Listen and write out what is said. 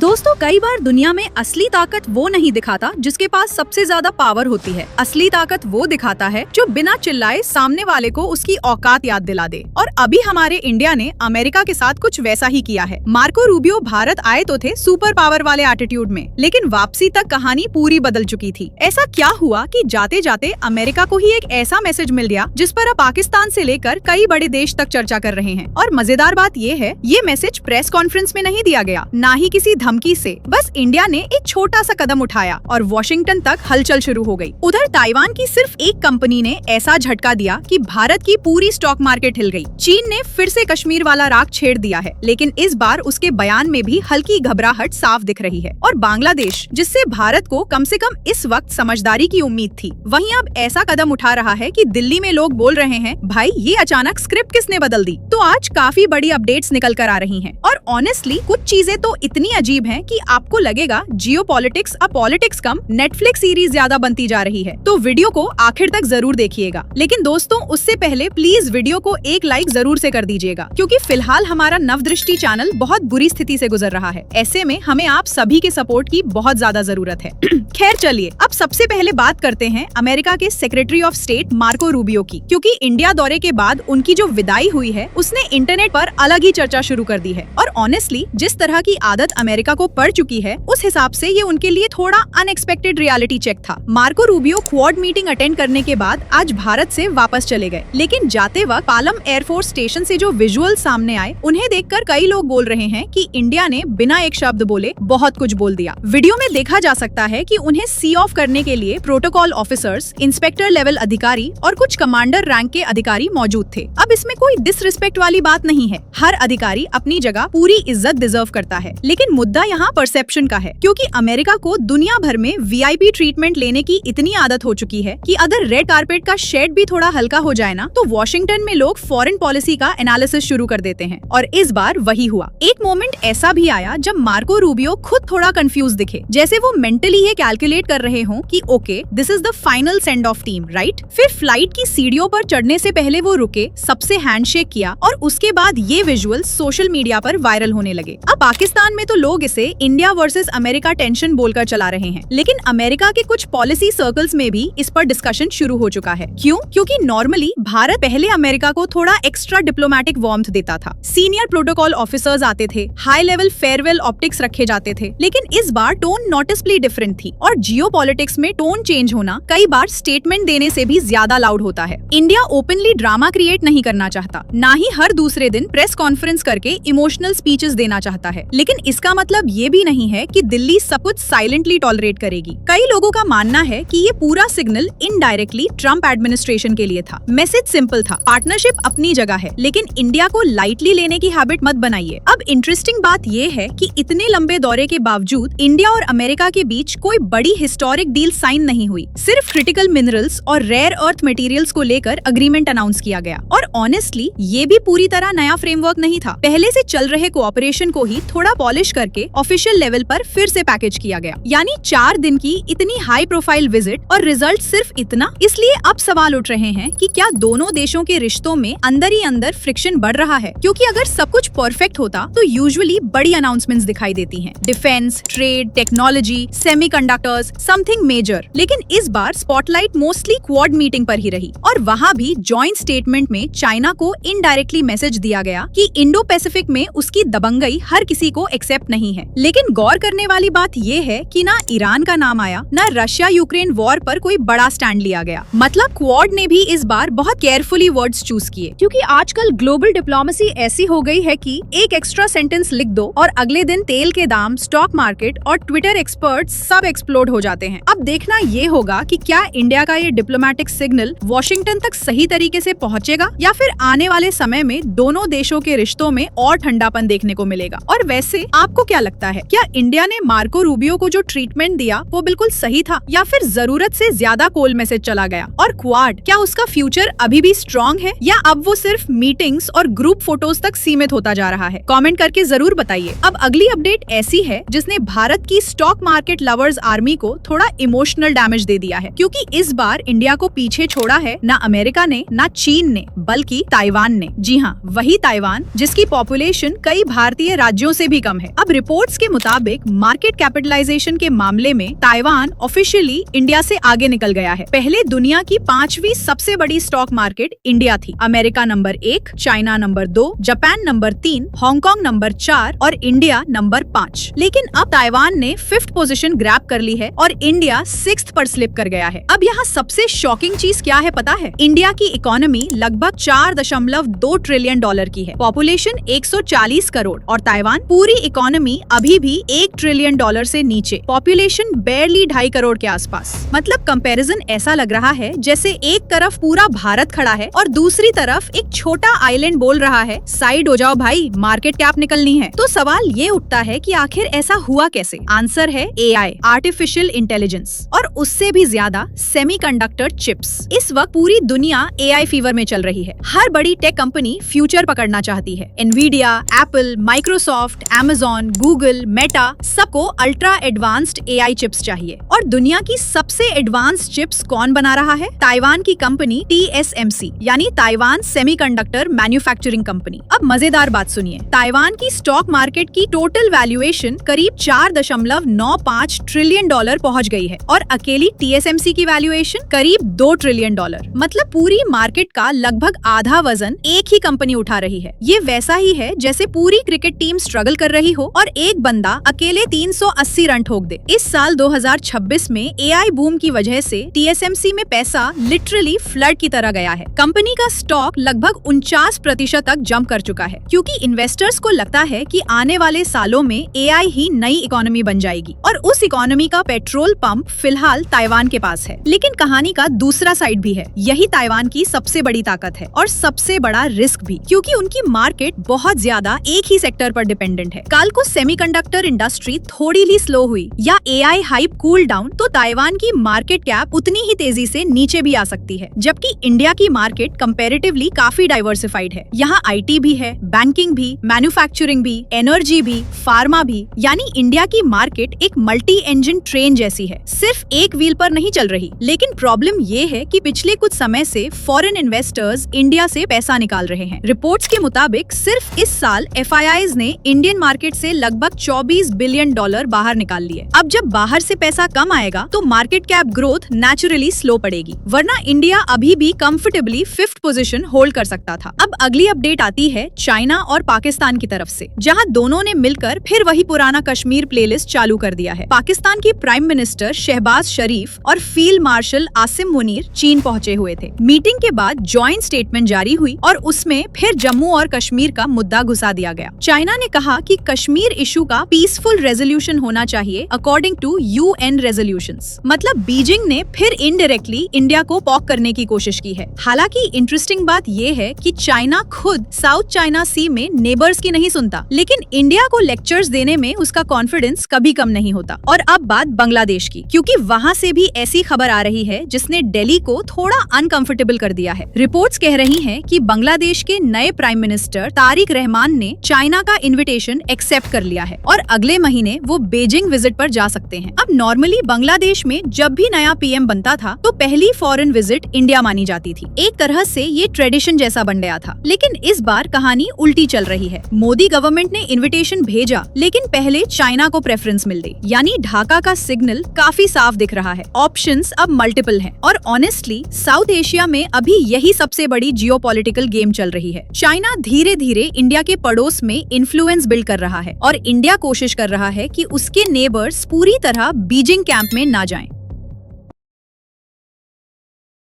दोस्तों, कई बार दुनिया में असली ताकत वो नहीं दिखाता जिसके पास सबसे ज्यादा पावर होती है। असली ताकत वो दिखाता है जो बिना चिल्लाए सामने वाले को उसकी औकात याद दिला दे। और अभी हमारे इंडिया ने अमेरिका के साथ कुछ वैसा ही किया है। मार्को रूबियो भारत आए तो थे सुपर पावर वाले एटीट्यूड में, लेकिन वापसी तक कहानी पूरी बदल चुकी थी। ऐसा क्या हुआ कि जाते जाते अमेरिका को ही एक ऐसा मैसेज मिल गया जिस पर अब पाकिस्तान से लेकर कई बड़े देश तक चर्चा कर रहे हैं। और मजेदार बात ये है, ये मैसेज प्रेस कॉन्फ्रेंस में नहीं दिया गया, ना ही किसी धमकी से। बस इंडिया ने एक छोटा सा कदम उठाया और वॉशिंगटन तक हलचल शुरू हो गई। उधर ताइवान की सिर्फ एक कंपनी ने ऐसा झटका दिया कि भारत की पूरी स्टॉक मार्केट हिल गई। चीन ने फिर से कश्मीर वाला राग छेड़ दिया है, लेकिन इस बार उसके बयान में भी हल्की घबराहट साफ दिख रही है। और बांग्लादेश, जिससे भारत को कम से कम इस वक्त समझदारी की उम्मीद थी, वहीं अब ऐसा कदम उठा रहा है कि दिल्ली में लोग बोल रहे हैं, भाई ये अचानक स्क्रिप्ट किसने बदल दी। तो आज काफी बड़ी अपडेट्स निकल कर आ रही हैं। और ऑनेस्टली कुछ चीजें तो इतनी अजीब हैं कि आपको लगेगा जियोपॉलिटिक्स अब पॉलिटिक्स कम नेटफ्लिक्स सीरीज ज्यादा बनती जा रही है। तो वीडियो को आखिर तक जरूर देखिएगा। लेकिन दोस्तों, उससे पहले प्लीज वीडियो को एक लाइक जरूर से कर दीजिएगा, क्योंकि फिलहाल हमारा नवदृष्टि चैनल बहुत बुरी स्थिति से गुजर रहा है। ऐसे में हमें आप सभी के सपोर्ट की बहुत ज्यादा जरूरत है। खैर चलिए, अब सबसे पहले बात करते हैं अमेरिका के secretary of state Marco Rubio की, क्योंकि इंडिया दौरे के बाद उनकी जो विदाई हुई है उसने इंटरनेट पर अलग ही चर्चा शुरू कर दी है। और ऑनेस्टली जिस तरह की आदत अमेरिका को पड़ चुकी है, उस हिसाब से ये उनके लिए थोड़ा अनएक्सपेक्टेड रियलिटी चेक था। Marco Rubio quad meeting attend करने के बाद आज भारत से वापस चले गए, लेकिन जाते वक्त पालम एयरफोर्स स्टेशन से जो विजुअल सामने आए, उन्हें देखकर कई लोग बोल रहे हैं कि इंडिया ने बिना एक शब्द बोले बहुत कुछ बोल दिया। वीडियो में देखा जा सकता है कि उन्हें सी ऑफ करने के लिए प्रोटोकॉल ऑफिसर्स, इंस्पेक्टर लेवल अधिकारी और कुछ कमांडर रैंक के अधिकारी मौजूद थे। अब इसमें कोई डिसरिस्पेक्ट वाली बात नहीं है, हर अधिकारी अपनी जगह पूरी इज्जत डिजर्व करता है। लेकिन मुद्दा यहाँ परसेप्शन का है, क्योंकि अमेरिका को दुनिया भर में वीआईपी ट्रीटमेंट लेने की इतनी आदत हो चुकी है कि अगर रेड कारपेट का शेड भी थोड़ा हल्का हो जाए ना, तो वॉशिंगटन में लोग फॉरेन पॉलिसी का एनालिसिस शुरू कर देते हैं। और इस बार वही हुआ। एक मोमेंट ऐसा भी आया जब मार्को रूबियो खुद थोड़ा कंफ्यूज दिखे, जैसे वो मेंटली ये कैलकुलेट कर रहे हों कि okay, this is the final send off team, right. फिर फ्लाइट की सीढ़ियों पर चढ़ने से पहले वो रुके, सबसे हैंडशेक किया और उसके बाद ये विजुअल सोशल मीडिया पर वायरल होने लगे। अब पाकिस्तान में तो लोग इसे इंडिया वर्सेस अमेरिका टेंशन बोलकर चला रहे हैं, लेकिन अमेरिका के कुछ पॉलिसी सर्कल्स में भी इस पर डिस्कशन शुरू हो चुका है। क्यों? क्योंकि नॉर्मली भारत पहले अमेरिका को थोड़ा एक्स्ट्रा डिप्लोमेटिक वार्मथ देता था। सीनियर प्रोटोकॉल ऑफिसर्स आते थे, हाई लेवल फेयरवेल ऑप्टिक्स रखे जाते थे, लेकिन इस बार टोन नोटिसबली डिफरेंट थी। और जियोपॉलिटिक्स में टोन चेंज होना कई बार स्टेटमेंट देने से भी ज्यादा लाउड होता है। इंडिया ओपनली ड्रामा क्रिएट नहीं करना चाहता, ना ही हर दूसरे दिन प्रेस कॉन्फ्रेंस करके इमोशनल स्पीचेस देना चाहता है, लेकिन इसका मतलब ये भी नहीं है कि दिल्ली सब कुछ साइलेंटली टॉलरेट करेगी। कई लोगों का मानना है कि ये पूरा सिग्नल इनडायरेक्टली ट्रम्प एडमिनिस्ट्रेशन के लिए था। मैसेज सिंपल था, पार्टनरशिप अपनी जगह है, लेकिन इंडिया को लाइटली लेने की हैबिट मत बनाइए। अब इंटरेस्टिंग बात ये है कि इतने लंबे दौरे के बावजूद इंडिया और अमेरिका के बीच कोई बड़ी हिस्टोरिक डील साइन नहीं हुई। सिर्फ क्रिटिकल मिनरल्स और रेयर अर्थ मटेरियल्स को लेकर अग्रीमेंट अनाउंस किया गया। और ऑनेस्टली ये भी पूरी तरह नया फ्रेमवर्क नहीं था, पहले से चल रहे कोऑपरेशन को ही थोड़ा पॉलिश करके ऑफिशियल लेवल पर फिर से पैकेज किया गया। यानी 4 दिन की इतनी हाई प्रोफाइल विजिट और रिजल्ट सिर्फ इतना। इसलिए अब सवाल उठ रहे हैं कि क्या दोनों देशों के रिश्तों में अंदर ही अंदर फ्रिक्शन बढ़ रहा है, क्योंकि अगर सब कुछ परफेक्ट होता तो यूजुअली बड़ी अनाउंसमेंट्स दिखाई देती हैं, defence, trade, technology, semiconductors, something major. लेकिन इस बार स्पॉटलाइट मोस्टली क्वाड मीटिंग पर ही रही, और वहाँ भी जॉइंट स्टेटमेंट में चाइना को इनडायरेक्टली मैसेज दिया गया कि इंडो पैसिफिक में उसकी दबंगई हर किसी को एक्सेप्ट नहीं है। लेकिन गौर करने वाली बात ये है कि ना ईरान का नाम आया, ना रशिया यूक्रेन वॉर पर कोई बड़ा स्टैंड लिया गया। मतलब क्वाड ने भी इस बार बहुत केयरफुली वर्ड्स चूज किए, क्योंकि आजकल ग्लोबल डिप्लोमेसी ऐसी हो गई है कि एक एक्स्ट्रा सेंटेंस लिख दो और अगले दिन तेल के दाम, स्टॉक मार्केट और ट्विटर एक्सपर्ट्स सब एक्सप्लोड हो जाते हैं। अब देखना ये होगा कि क्या इंडिया का ये डिप्लोमेटिक सिग्नल वॉशिंगटन तक सही तरीके से पहुंचेगा, या फिर आने वाले समय में दोनों देशों के रिश्तों में और ठंडापन देखने को मिलेगा। और वैसे आपको क्या लगता है, क्या इंडिया ने मार्को रूबियो को जो ट्रीटमेंट दिया वो बिल्कुल सही था, या फिर जरूरत से ज्यादा कोल्ड मैसेज चला गया? और क्वाड, क्या उसका फ्यूचर अभी भी स्ट्रॉन्ग है, या अब वो सिर्फ मीटिंग्स और ग्रुप फोटोज तक सीमित होता जा रहा है? कमेंट करके जरूर बताइए। अब अगली अपडेट ऐसी है जिसने भारत की स्टॉक मार्केट लवर्स आर्मी को थोड़ा इमोशनल डैमेज दे दिया है, क्योंकि इस बार इंडिया को पीछे छोड़ा है ना अमेरिका ने, ना चीन ने, बल्कि ताइवान ने। जी हाँ, वही ताइवान जिसकी पॉपुलेशन कई भारतीय राज्यों से भी कम है। अब रिपोर्ट्स के मुताबिक मार्केट कैपिटलाइजेशन के मामले में ताइवान ऑफिशियली इंडिया से आगे निकल गया है। पहले दुनिया की 5वीं सबसे बड़ी स्टॉक मार्केट इंडिया थी। America number 1, China number 2, Japan number 3, Hong Kong number 4 और इंडिया नंबर 5। लेकिन अब ताइवान ने 5th पोजीशन ग्रैब कर ली है और इंडिया 6th पर स्लिप कर गया है। अब यहाँ सबसे शॉकिंग चीज क्या है पता है? इंडिया की इकोनॉमी लगभग 4.2 ट्रिलियन डॉलर की है, पॉपुलेशन 140 करोड़ और ताइवान पूरी इकोनॉमी अभी भी 1 ट्रिलियन डॉलर से नीचे, पॉपुलेशन बेरली 2.5 करोड़ के आसपास। मतलब कंपैरिजन ऐसा लग रहा है जैसे एक तरफ पूरा भारत खड़ा है और दूसरी तरफ एक छोटा आइलैंड बोल रहा है साइड हो जाओ भाई, मार्केट कैप निकलनी है। तो सवाल ये उठता है कि आखिर ऐसा हुआ कैसे? आंसर है AI, आर्टिफिशियल इंटेलिजेंस, और उससे भी ज्यादा सेमीकंडक्टर चिप्स। इस वक्त पूरी दुनिया AI फीवर में चल रही है। हर बड़ी टेक कंपनी फ्यूचर पकड़ना चाहती है। Nvidia, Apple, Microsoft, Amazon, Google, Meta, सबको अल्ट्रा एडवांस्ड AI चिप्स चाहिए। और दुनिया की सबसे एडवांस्ड चिप्स कौन बना रहा है? ताइवान की कंपनी TSMC, यानी ताइवान सेमीकंडक्टर मैन्युफैक्चरिंग कंपनी। अब मजेदार बात सुनिए, ताइवान की स्टॉक मार्केट की टोटल वैल्यूएशन करीब 4.95 ट्रिलियन डॉलर पहुंच गई है और अकेली TSMC की वैल्यूएशन करीब 2 ट्रिलियन डॉलर। मतलब पूरी मार्केट का लगभग आधा वजन एक ही कंपनी उठा रही है। ये वैसा ही है जैसे पूरी क्रिकेट टीम स्ट्रगल कर रही हो और एक बंदा अकेले 380 रन ठोक दे। इस साल 2026 में AI बूम की वजह से TSMC में पैसा लिटरली फ्लड की तरह गया है। कंपनी का स्टॉक लगभग 49% तक जंप कर चुका है, क्योंकि इन्वेस्टर्स को लगता है कि आने वाले सालों में AI ही नई इकोनॉमी बन जाएगी और उस इकोनॉमी का पेट्रोल पंप फिलहाल ताइवान के पास है। लेकिन कहानी का दूसरा साइड भी है। यही ताइवान की सबसे बड़ी ताकत है और सबसे बड़ा रिस्क भी, क्योंकि उनकी मार्केट बहुत ज्यादा एक ही सेक्टर पर डिपेंडेंट है। कल को सेमीकंडक्टर इंडस्ट्री थोड़ी ही स्लो हुई या AI हाइप कूल डाउन तो ताइवान की मार्केट कैप उतनी ही तेजी से नीचे भी आ सकती है। जबकि इंडिया की मार्केट कंपैरेटिवली काफी डाइवर्सिफाइड है। यहाँ IT भी है, बैंकिंग भी, मैन्युफैक्चरिंग भी, एनर्जी भी, फार्मा भी, यानी इंडिया की मार्केट एक मल्टी इंजन ट्रेन जैसी है, सिर्फ एक व्हील पर नहीं चल रही। लेकिन प्रॉब्लम ये है कि पिछले कुछ समय से फॉरेन इन्वेस्टर्स इंडिया से पैसा निकाल रहे हैं। रिपोर्ट्स के मुताबिक सिर्फ इस साल FIIs ने इंडियन मार्केट से लगभग 24 बिलियन डॉलर बाहर निकाल लिए। अब जब बाहर से पैसा कम आएगा तो market cap growth naturally slow पड़ेगी, वरना इंडिया अभी भी कंफर्टेबली 5th पोजीशन होल्ड कर सकता था। अब अगली अपडेट आती है चाइना और पाकिस्तान की तरफ से, जहां दोनों ने मिलकर फिर वही पुराना कश्मीर प्लेलिस्ट चालू कर दिया है। पाकिस्तान की प्राइम मिनिस्टर शहबाज शरीफ और फील्ड मार्शल आसिम मुनीर चीन पहुंचे हुए थे। मीटिंग के बाद जॉइंट स्टेटमेंट जारी हुई और उसमें फिर जम्मू और कश्मीर का मुद्दा घुसा दिया गया। चाइना ने कहा कि कश्मीर इशू का पीसफुल रेजोल्यूशन होना चाहिए अकॉर्डिंग टू UN रेजोल्यूशंस। मतलब बीजिंग ने फिर इनडायरेक्टली इंडिया को पॉक करने की कोशिश की है। हालांकि इंटरेस्टिंग बात ये है कि चाइना खुद साउथ चाइना सी में नेबर्स की नहीं सुनता, लेकिन इंडिया को लेक्चर्स देने में उसका कॉन्फिडेंस कभी कम नहीं होता। और अब बात बांग्लादेश की, क्योंकि वहाँ से भी ऐसी खबर आ रही है जिसने दिल्ली को थोड़ा अनकंफर्टेबल कर दिया है। रिपोर्ट्स कह रही हैं कि बांग्लादेश के नए प्राइम मिनिस्टर तारिक रहमान ने चाइना का इन्विटेशन एक्सेप्ट कर लिया है और अगले महीने वो बीजिंग विजिट पर जा सकते हैं। अब नॉर्मली बांग्लादेश में जब भी नया PM बनता था तो पहली फॉरेन विजिट इंडिया मानी जाती थी। एक तरह से ये ट्रेडिशन जैसा बन गया था। लेकिन इस बार कहानी उल्टी चल रही है। मोदी गवर्नमेंट ने इन्विटेशन भेजा, लेकिन पहले चाइना को प्रेफरेंस मिल गई। यानी ढाका का सिग्नल काफी साफ दिख रहा है। ऑप्शंस अब मल्टीपल हैं और ऑनेस्टली साउथ एशिया में अभी यही सबसे बड़ी जियोपॉलिटिकल गेम चल रही है। चाइना धीरे धीरे इंडिया के पड़ोस में इन्फ्लुएंस बिल्ड कर रहा है और इंडिया कोशिश कर रहा है कि उसके नेबर्स पूरी तरह बीजिंग कैंप में ना जाएं।